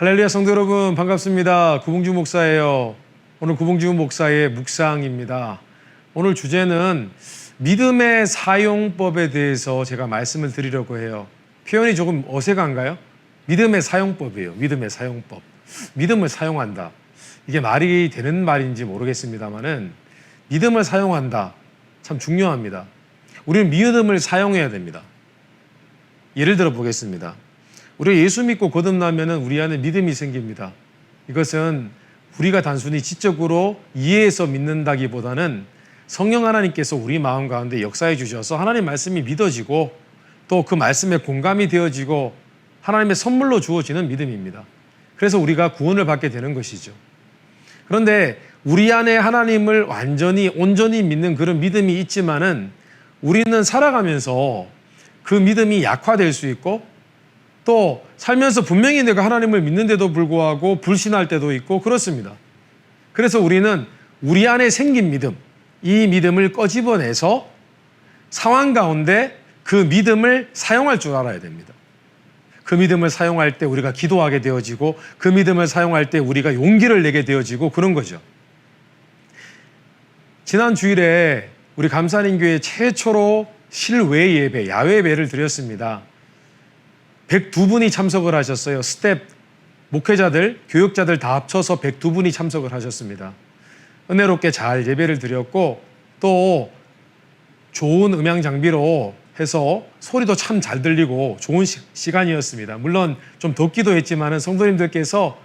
할렐루야 성도 여러분 반갑습니다. 구봉주 목사예요. 오늘 구봉주 목사의 묵상입니다. 오늘 주제는 믿음의 사용법에 대해서 제가 말씀을 드리려고 해요. 표현이 조금 어색한가요? 믿음의 사용법이에요. 믿음의 사용법. 믿음을 사용한다. 이게 말이 되는 말인지 모르겠습니다만은 믿음을 사용한다. 참 중요합니다. 우리는 믿음을 사용해야 됩니다. 예를 들어 보겠습니다. 우리가 예수 믿고 거듭나면은 우리 안에 믿음이 생깁니다. 이것은 우리가 단순히 지적으로 이해해서 믿는다기보다는 성령 하나님께서 우리 마음 가운데 역사해 주셔서 하나님 말씀이 믿어지고 또 그 말씀에 공감이 되어지고 하나님의 선물로 주어지는 믿음입니다. 그래서 우리가 구원을 받게 되는 것이죠. 그런데 우리 안에 하나님을 완전히 온전히 믿는 그런 믿음이 있지만은 우리는 살아가면서 그 믿음이 약화될 수 있고 또 살면서 분명히 내가 하나님을 믿는데도 불구하고 불신할 때도 있고 그렇습니다. 그래서 우리는 우리 안에 생긴 믿음, 이 믿음을 꺼집어내서 상황 가운데 그 믿음을 사용할 줄 알아야 됩니다. 그 믿음을 사용할 때 우리가 기도하게 되어지고 그 믿음을 사용할 때 우리가 용기를 내게 되어지고 그런 거죠. 지난 주일에 우리 감사님 교회 최초로 실외 예배, 야외 예배를 드렸습니다. 102분이 참석을 하셨어요. 스텝, 목회자들, 교육자들 다 합쳐서 102분이 참석을 하셨습니다. 은혜롭게 잘 예배를 드렸고 또 좋은 음향 장비로 해서 소리도 참 잘 들리고 좋은 시간이었습니다. 물론 좀 덥기도 했지만 성도님들께서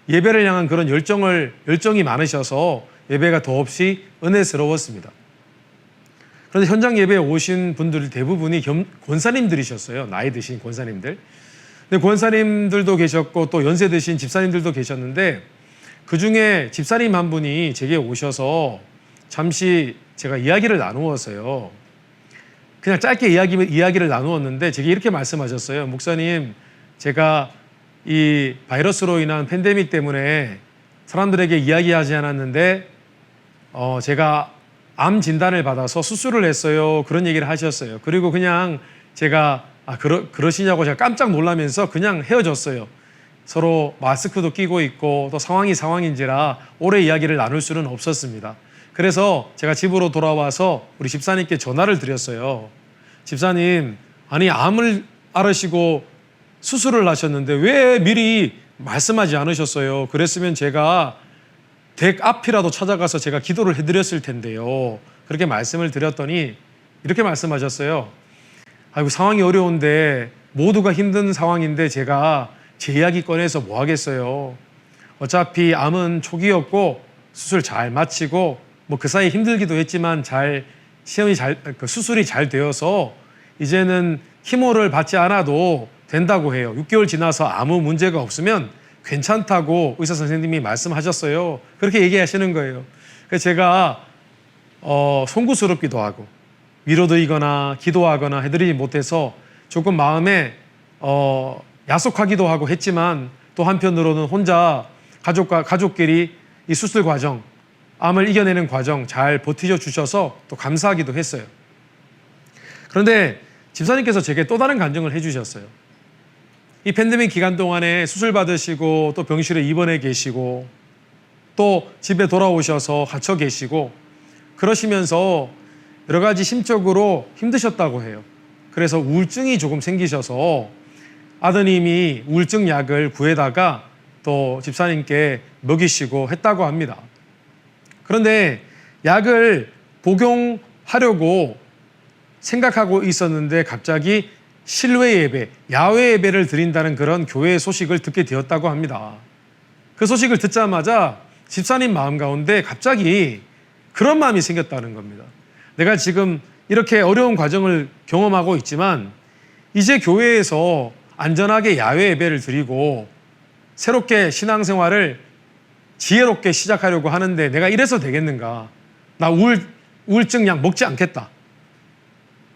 예배를 향한 그런 열정이 많으셔서 예배가 더없이 은혜스러웠습니다. 그런데 현장 예배에 오신 분들 대부분이 권사님들이셨어요. 나이 드신 권사님들. 근데 권사님들도 계셨고 또 연세 드신 집사님들도 계셨는데 그중에 집사님 한 분이 제게 오셔서 잠시 제가 이야기를 나누었어요. 그냥 짧게 이야기를 나누었는데 제게 이렇게 말씀하셨어요. 목사님, 제가 이 바이러스로 인한 팬데믹 때문에 사람들에게 이야기하지 않았는데 제가 암 진단을 받아서 수술을 했어요. 그런 얘기를 하셨어요. 그리고 그냥 제가 그러시냐고 제가 깜짝 놀라면서 그냥 헤어졌어요. 서로 마스크도 끼고 있고 또 상황이 상황인지라 오래 이야기를 나눌 수는 없었습니다. 그래서 제가 집으로 돌아와서 우리 집사님께 전화를 드렸어요. 집사님, 아니 암을 앓으시고 수술을 하셨는데 왜 미리 말씀하지 않으셨어요? 그랬으면 제가 댁 앞이라도 찾아가서 제가 기도를 해드렸을 텐데요. 그렇게 말씀을 드렸더니 이렇게 말씀하셨어요. 아이고 상황이 어려운데 모두가 힘든 상황인데 제가 제 이야기 꺼내서 뭐 하겠어요. 어차피 암은 초기였고 수술 잘 마치고 뭐 그 사이에 힘들기도 했지만 수술이 잘 되어서 이제는 키모를 받지 않아도 된다고 해요. 6개월 지나서 아무 문제가 없으면 괜찮다고 의사 선생님이 말씀하셨어요. 그렇게 얘기하시는 거예요. 그래서 제가 송구스럽기도 하고 위로드리거나 기도하거나 해드리지 못해서 조금 마음에 야속하기도 하고 했지만 또 한편으로는 혼자 가족끼리 이 수술 과정, 암을 이겨내는 과정 잘 버티셔 주셔서 또 감사하기도 했어요. 그런데 집사님께서 제게 또 다른 간증을 해주셨어요. 이 팬데믹 기간 동안에 수술 받으시고 또 병실에 입원해 계시고 또 집에 돌아오셔서 갇혀 계시고 그러시면서 여러 가지 심적으로 힘드셨다고 해요. 그래서 우울증이 조금 생기셔서 아드님이 우울증 약을 구해다가 또 집사님께 먹이시고 했다고 합니다. 그런데 약을 복용하려고 생각하고 있었는데 갑자기 실외 예배, 야외 예배를 드린다는 그런 교회의 소식을 듣게 되었다고 합니다. 그 소식을 듣자마자 집사님 마음 가운데 갑자기 그런 마음이 생겼다는 겁니다. 내가 지금 이렇게 어려운 과정을 경험하고 있지만 이제 교회에서 안전하게 야외 예배를 드리고 새롭게 신앙생활을 지혜롭게 시작하려고 하는데 내가 이래서 되겠는가? 나 우울증 약 먹지 않겠다.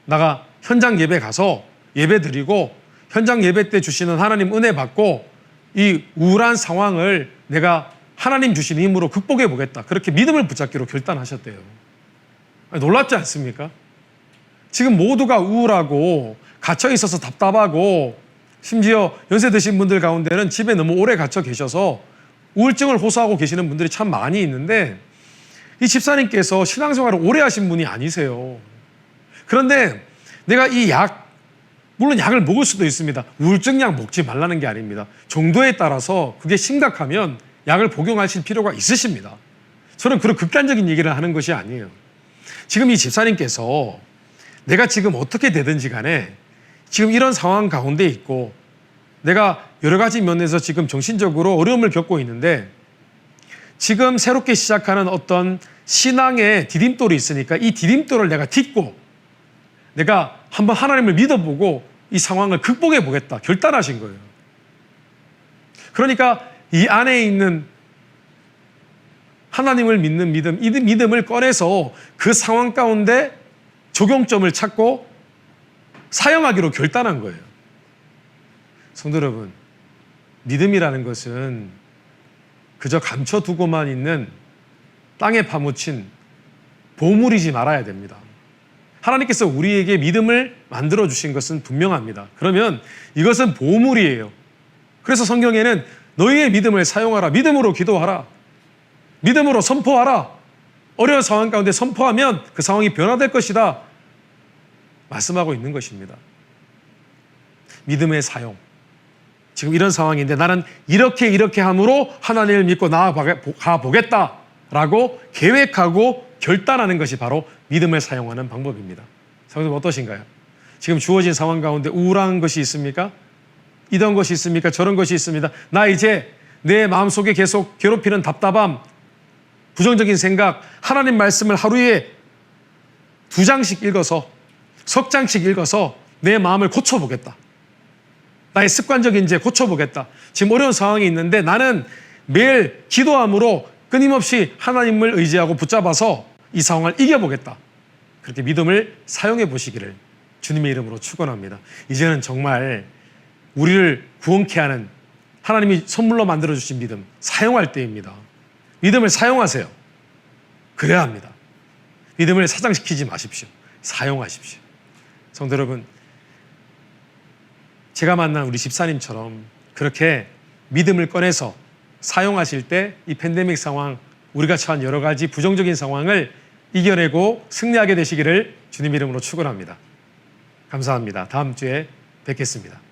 나가 현장 예배 가서 예배 드리고 현장 예배 때 주시는 하나님 은혜 받고 이 우울한 상황을 내가 하나님 주신 힘으로 극복해 보겠다. 그렇게 믿음을 붙잡기로 결단하셨대요. 놀랍지 않습니까? 지금 모두가 우울하고 갇혀 있어서 답답하고 심지어 연세 드신 분들 가운데는 집에 너무 오래 갇혀 계셔서 우울증을 호소하고 계시는 분들이 참 많이 있는데 이 집사님께서 신앙생활을 오래 하신 분이 아니세요. 그런데 내가 이 물론 약을 먹을 수도 있습니다. 우울증 약 먹지 말라는 게 아닙니다. 정도에 따라서 그게 심각하면 약을 복용하실 필요가 있으십니다. 저는 그런 극단적인 얘기를 하는 것이 아니에요. 지금 이 집사님께서 내가 지금 어떻게 되든지 간에 지금 이런 상황 가운데 있고 내가 여러 가지 면에서 지금 정신적으로 어려움을 겪고 있는데 지금 새롭게 시작하는 어떤 신앙의 디딤돌이 있으니까 이 디딤돌을 내가 딛고 내가 한번 하나님을 믿어보고 이 상황을 극복해 보겠다 결단하신 거예요. 그러니까 이 안에 있는 하나님을 믿는 믿음, 이 믿음을 꺼내서 그 상황 가운데 적용점을 찾고 사용하기로 결단한 거예요. 성도 여러분, 믿음이라는 것은 그저 감춰두고만 있는 땅에 파묻힌 보물이지 말아야 됩니다. 하나님께서 우리에게 믿음을 만들어주신 것은 분명합니다. 그러면 이것은 보물이에요. 그래서 성경에는 너희의 믿음을 사용하라. 믿음으로 기도하라. 믿음으로 선포하라. 어려운 상황 가운데 선포하면 그 상황이 변화될 것이다. 말씀하고 있는 것입니다. 믿음의 사용. 지금 이런 상황인데 나는 이렇게 함으로 하나님을 믿고 나아가 보겠다라고 계획하고 결단하는 것이 바로 믿음을 사용하는 방법입니다. 성도님 어떠신가요? 지금 주어진 상황 가운데 우울한 것이 있습니까? 이런 것이 있습니까? 저런 것이 있습니다. 나 이제 내 마음속에 계속 괴롭히는 답답함, 부정적인 생각, 하나님 말씀을 하루에 2장씩 읽어서 석 장씩 읽어서 내 마음을 고쳐보겠다. 나의 습관적인 죄 고쳐보겠다. 지금 어려운 상황이 있는데 나는 매일 기도함으로 끊임없이 하나님을 의지하고 붙잡아서 이 상황을 이겨보겠다. 그렇게 믿음을 사용해 보시기를 주님의 이름으로 축원합니다. 이제는 정말 우리를 구원케 하는 하나님이 선물로 만들어주신 믿음 사용할 때입니다. 믿음을 사용하세요. 그래야 합니다. 믿음을 사장시키지 마십시오. 사용하십시오. 성도 여러분, 제가 만난 우리 집사님처럼 그렇게 믿음을 꺼내서 사용하실 때 이 팬데믹 상황, 우리가 처한 여러 가지 부정적인 상황을 이겨내고 승리하게 되시기를 주님 이름으로 축원합니다. 감사합니다. 다음 주에 뵙겠습니다.